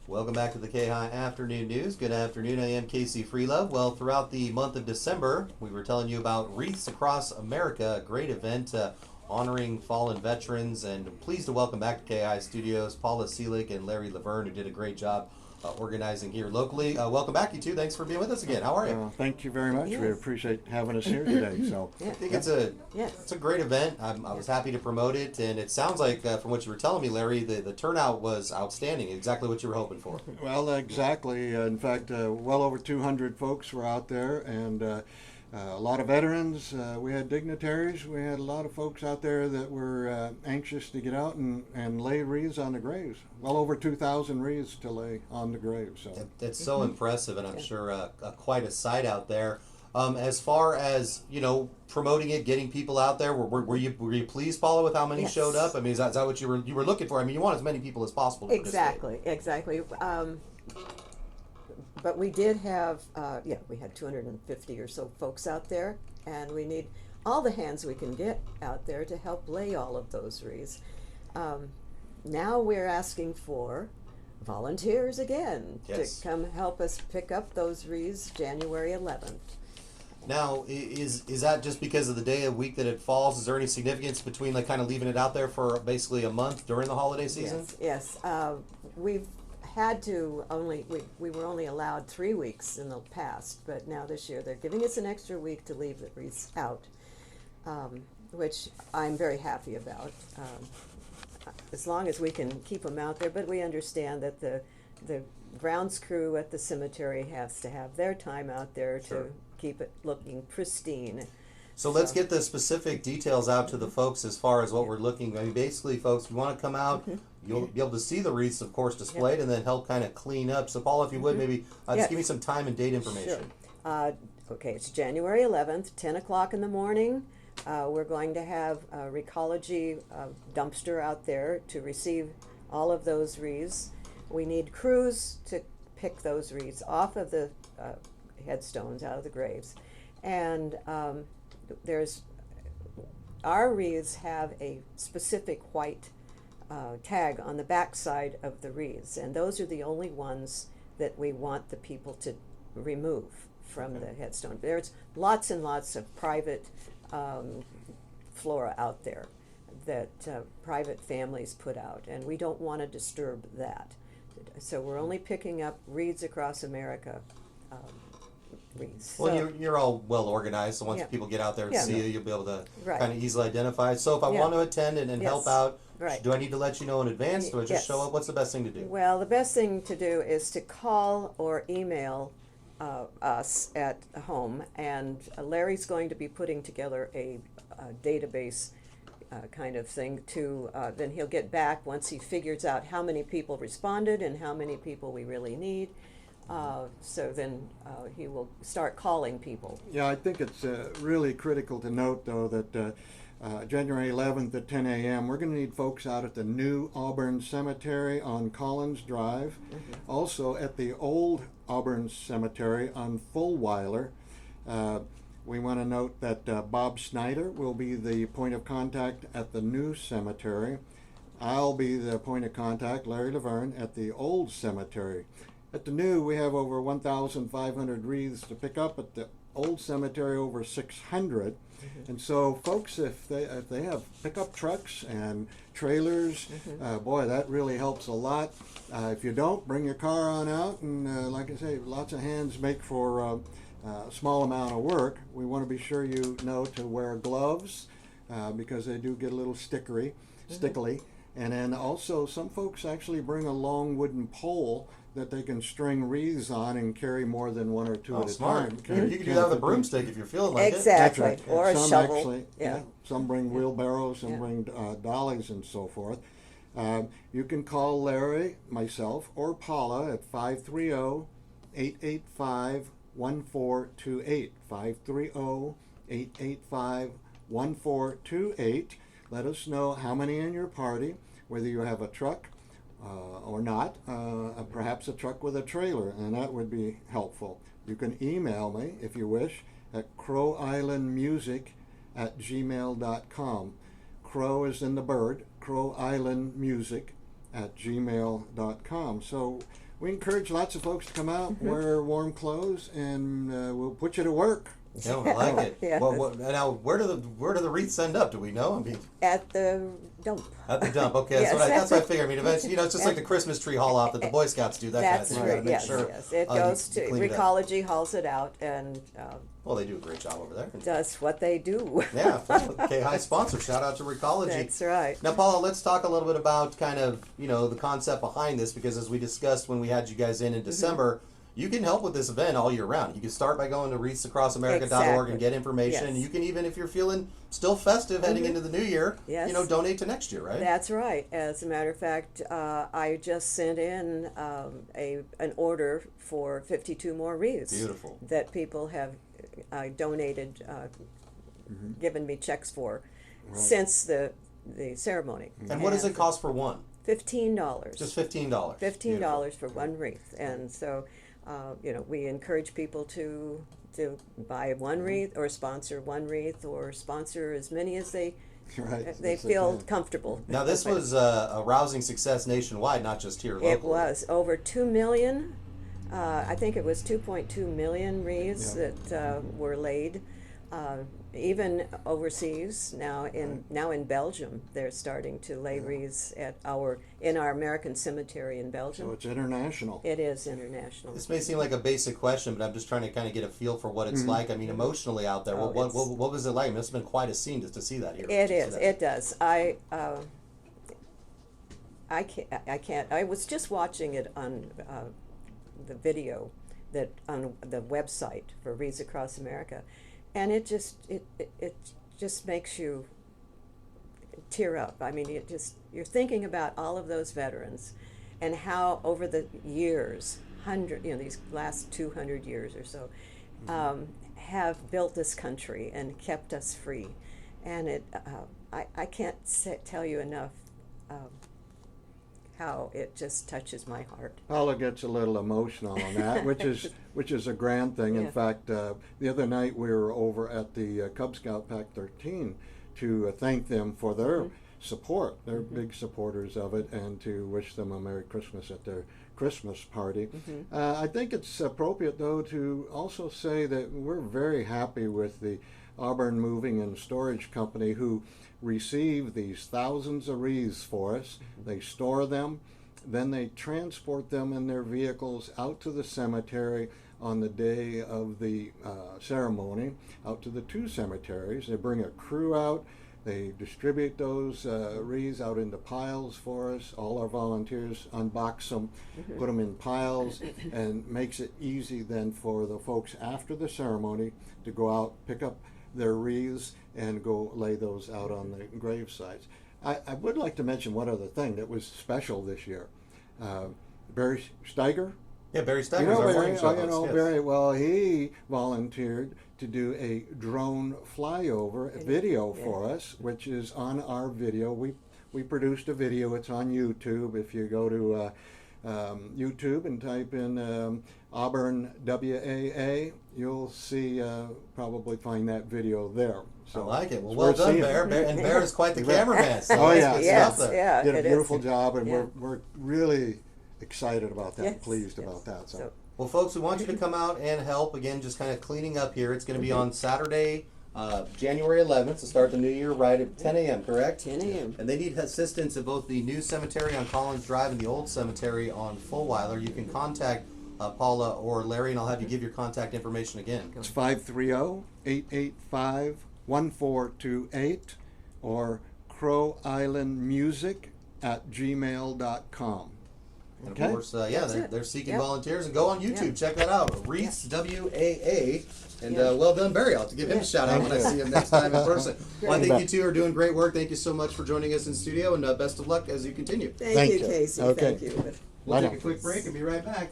Welcome back to the KAHI Afternoon News. Good afternoon. I am Casey Freelove. Well, throughout the month of December, we were telling you about Wreaths Across America, a great event honoring fallen veterans. And I'm pleased to welcome back to KAHI Studios Paula, Celick, and LaVerne, who did a great job organizing here locally. Welcome back, you two. Thanks for being with us again. How are you? Thank you very much. Yes. We appreciate having us here today. So I think it's a great event. I was happy to promote it, and it sounds like from what you were telling me, Larry, the turnout was outstanding. Exactly what you were hoping for. Well, exactly. In fact, well over 200 folks were out there, and a lot of veterans. We had dignitaries. We had a lot of folks out there that were anxious to get out and lay wreaths on the graves. Well over 2,000 wreaths to lay on the graves. So It's so impressive, and I'm sure quite a sight out there. As far as promoting it, getting people out there, were you pleased, Paula, with how many Yes. showed up? I mean, is that what you were looking for? I mean, you want as many people as possible to participate. Exactly. But we did have, we had 250 or so folks out there, and we need all the hands we can get out there to help lay all of those wreaths. Now we're asking for volunteers again Yes. to come help us pick up those wreaths January 11th. Now, is that just because of the day of week that it falls? Is there any significance between like kind of leaving it out there for basically a month during the holiday season? Yes. We've had to we were only allowed 3 weeks in the past, but now this year they're giving us an extra week to leave the wreaths out, which I'm very happy about. As long as we can keep them out there, but we understand that the grounds crew at the cemetery has to have their time out there Sure. to keep it looking pristine. So let's get the specific details out to the folks as far as what we're looking. I mean, basically, folks, if you want to come out, you'll be able to see the wreaths, of course, displayed, and then help kind of clean up. So, Paula, if you would, maybe just Yes. give me some time and date information. Sure. Okay, it's January 11th, 10 o'clock in the morning. We're going to have a Recology dumpster out there to receive all of those wreaths. We need crews to pick those wreaths off of the headstones, out of the graves. And our wreaths have a specific white tag on the back side of the wreaths, and those are the only ones that we want the people to remove from the headstone. There's lots and lots of private flora out there that private families put out, and we don't want to disturb that. So we're only picking up Wreaths Across America wreaths. Well, So- you're all well organized, so once Yeah. people get out there and Yeah. see you, you'll be able to Right. kind of easily identify. So if I Yeah. want to attend and help Yes. out, Right. do I need to let you know in advance? Do I just Yes. show up? What's the best thing to do? Well, the best thing to do is to call or email us at home, and Larry's going to be putting together a database kind of thing to, then he'll get back once he figures out how many people responded and how many people we really need. So then he will start calling people. yeah, I think it's really critical to note, though, that January 11th at 10 a.m. we're going to need folks out at the new Auburn Cemetery on Collins Drive, also at the old Auburn Cemetery on Fulweiler. We want to note that Bob Snyder will be the point of contact at the new cemetery. I'll be the point of contact, Larry LaVerne, at the old cemetery. At the new, we have over 1,500 wreaths to pick up. At the old cemetery, over 600. And so, folks, if they have pickup trucks and trailers, boy, that really helps a lot. If you don't, bring your car on out, and like I say, lots of hands make for a small amount of work. We want to be sure you know to wear gloves because they do get a little stickly. And then also, some folks actually bring a long wooden pole that they can string wreaths on and carry more than one or two at a Smart. time. You can do that with a broomstick if you're feeling like Exactly. it. That's right. Or a Some shovel. Actually, Yeah. Some bring wheelbarrows, some Yeah. bring dollies and so forth. You can call Larry, myself, or Paula at 530-885-1428. 530-885-1428. Let us know how many in your party, whether you have a truck or not, perhaps a truck with a trailer, and that would be helpful. You can email me, if you wish, at crowislandmusic@gmail.com. Crow is in the bird, crowislandmusic@gmail.com. So we encourage lots of folks to come out, wear warm clothes, and we'll put you to work. Yeah, I like it. Yeah. Well, now, where do the wreaths end up? Do we know? I mean, At the dump. at the dump. Okay, Yes. that's what I figured. I mean, eventually, it's just like the Christmas tree haul off that the Boy Scouts do. That That's kind of thing. right. You Yes, gotta make sure. yes. It you goes to clean it up. Recology, hauls it out, and Well, they do a great job over there. does what they do. Yeah, KAHI sponsor. Shout out to Recology. That's right. Now, Paula, let's talk a little bit about kind of, the concept behind this, because as we discussed when we had you guys in December, you can help with this event all year round. You can start by going to wreathsacrossamerica.org and get information. Yes. And you can even, if you're feeling still festive heading into the new year, Yes. Donate to next year, right? That's right. As a matter of fact, I just sent in an order for 52 more wreaths. Beautiful. That people have donated, given me checks for since the ceremony. And what does it cost for one? $15. Just $15. $15 for one wreath, and so we encourage people to buy one wreath or sponsor one wreath or sponsor as many as they Right. feel comfortable. Now, this was a rousing success nationwide, not just here locally. It was over 2 million. I think it was 2.2 million wreaths that were laid. Even overseas now in Belgium, they're starting to lay wreaths in our American cemetery in Belgium. So it's international. It is international. This may seem like a basic question, but I'm just trying to kind of get a feel for what it's like. I mean, emotionally out there, Oh, what was it like? It must have been quite a scene just to see that here. It is. It does. I can't. I was just watching it on the video that on the website for Wreaths Across America, and it just makes you tear up. I mean, you're thinking about all of those veterans, and how over the years, these last 200 years or so, have built this country and kept us free, and I can't tell you enough how it just touches my heart. Paula gets a little emotional on that, which is a grand thing. Yeah. In fact, the other night we were over at the Cub Scout Pack 13 to thank them for their support. They're big supporters of it, and to wish them a Merry Christmas at their Christmas party. I think it's appropriate, though, to also say that we're very happy with the Auburn Moving and Storage Company, who receive these thousands of wreaths for us. They store them, then they transport them in their vehicles out to the cemetery on the day of the ceremony, out to the two cemeteries. They bring a crew out. They distribute those wreaths out into piles for us. All our volunteers unbox them, put them in piles, and makes it easy then for the folks after the ceremony to go out, pick up their wreaths, and go lay those out on the grave sites. I would like to mention one other thing that was special this year. Barry Steiger. Yeah, Barry Steiger's You know our Barry, morning show host, yes. Barry, well, he volunteered to do a drone flyover video for us, which is on our video. We produced a video. It's on YouTube. If you go to YouTube and type in Auburn WAA, you'll see, probably find that video there. So I like it. Well, it's well worth done, seeing. Bear. And Bear is quite the cameraman. So Oh, it's yeah. good Yes, stuff there. yeah. Did a it is. beautiful job, and Yeah. we're really excited about that, Yes, pleased yes. about that. So. Well, folks, we want you to come out and help. Again, just kind of cleaning up here. It's going to be on Saturday, January 11th, to start the new year right at 10 a.m., correct? 10 a.m. And they need assistance at both the new cemetery on Collins Drive and the old cemetery on Fulweiler. You can contact Paula or Larry, and I'll have you give your contact information again. It's 530-885-1428 or crowislandmusic@gmail.com. And Okay. of course, That's it. they're seeking Yep. volunteers. And go on YouTube, Yeah. check that out. Wreaths, WAA. And Yeah. well done, Barry. I'll have to give him a shout out when I see him next time in person. Well, I think you two are doing great work. Thank you so much for joining us in studio, and best of luck as you continue. Thank you, you. Casey. Okay. Thank you. We'll Bye take now. a quick break and be right back.